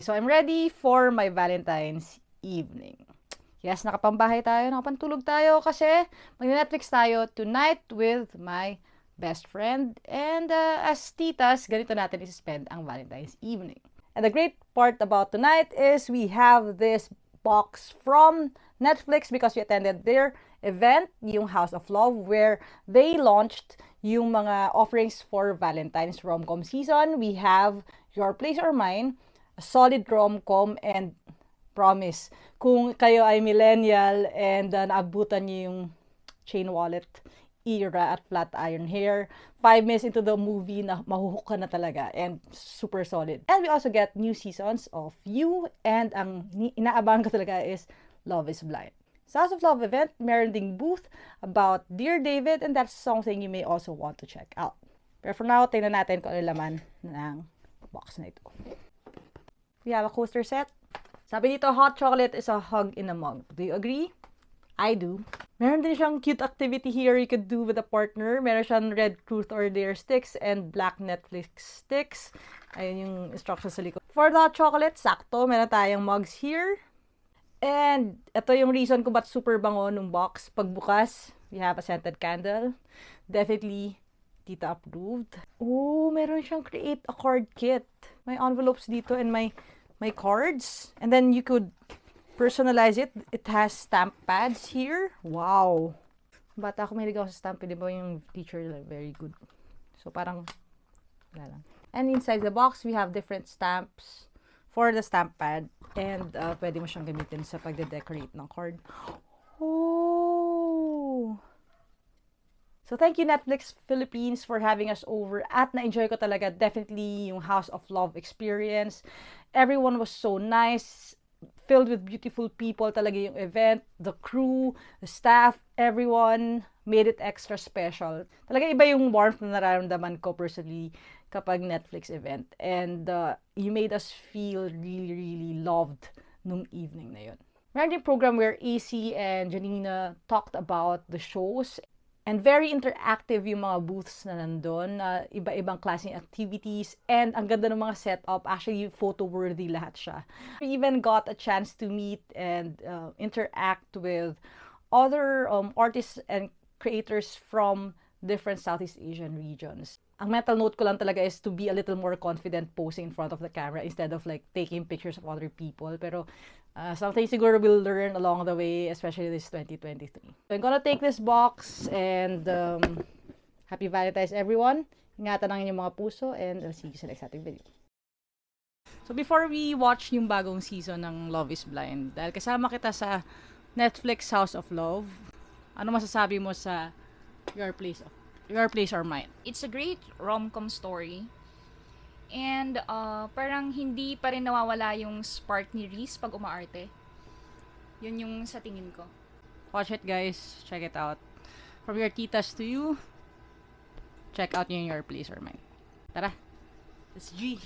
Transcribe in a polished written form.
So I'm ready for my Valentine's evening. Yes, nakapambahay tayo, nakapantulog tayo kasi mag-Netflix tayo tonight with my best friend. And as titas, ganito natin i-spend ang Valentine's evening. And the great part about tonight is we have this box from Netflix because we attended their event, yung House of Love, where they launched yung mga offerings for Valentine's rom-com season. We have Your Place or Mine, a solid rom-com, and promise, kung kayo ay millennial and naabutan niyo yung chain wallet era at flat iron hair, 5 minutes into the movie na mahuhook ka na talaga and super solid. And we also get new seasons of You, and ang inaabangan ko talaga is Love is Blind. Sa House of Love event, meron ding booth about Dear David, and that's something you may also want to check out. Pero for now, tingnan natin kung ano laman ng box na ito. We have a coaster set. Sabi dito, hot chocolate is a hug in a mug. Do you agree? I do. Meron din siyang cute activity here you could do with a partner. Meron siyang red truth or dare sticks and black Netflix sticks. Ayun yung instructions sa likod. For the hot chocolate, sakto. Meron tayong mugs here. And ito yung reason kung ba't super bango nung box. Pagbukas, we have a scented candle. Definitely tita approved. Oh, meron siyang create a card kit. May envelopes dito and may cards. And then you could personalize it. It has stamp pads here. Wow. Bata ako mahilig ako sa stamp. Di ba yung teacher very good. So parang wala lang. And inside the box, we have different stamps for the stamp pad. And pwede mo siyang gamitin sa pagde-decorate ng card. Oh! So thank you Netflix Philippines for having us over at na-enjoy ko talaga definitely yung House of Love experience. Everyone was so nice, filled with beautiful people talaga yung event, the crew, the staff, everyone made it extra special. Talaga iba yung warmth na nararamdaman ko personally kapag Netflix event. And you made us feel really, really loved nung evening na yun. Meron din program where AC and Janina talked about the shows. And very interactive yung mga booths na nandun, iba-ibang klaseng activities, and ang ganda ng mga setup, actually photo-worthy lahat siya. We even got a chance to meet and interact with other artists and creators from different Southeast Asian regions. Ang mental note ko lang talaga is to be a little more confident posing in front of the camera instead of like taking pictures of other people. Pero something siguro we'll learn along the way, especially this 2023. So I'm gonna take this box and happy Valentine's everyone. Ingatan ang inyong mga puso and I'll see you sa next ating video. So before we watch yung bagong season ng Love is Blind, dahil kasama kita sa Netflix House of Love, ano masasabi mo sa Your Place or Mine? It's a great rom-com story. And parang hindi pa rin nawawala yung spark ni Reese pag umaarte. Yun yung sa tingin ko. Watch it guys, check it out. From your titas to you, check out yung Your Place or Mine. Tara, let's G!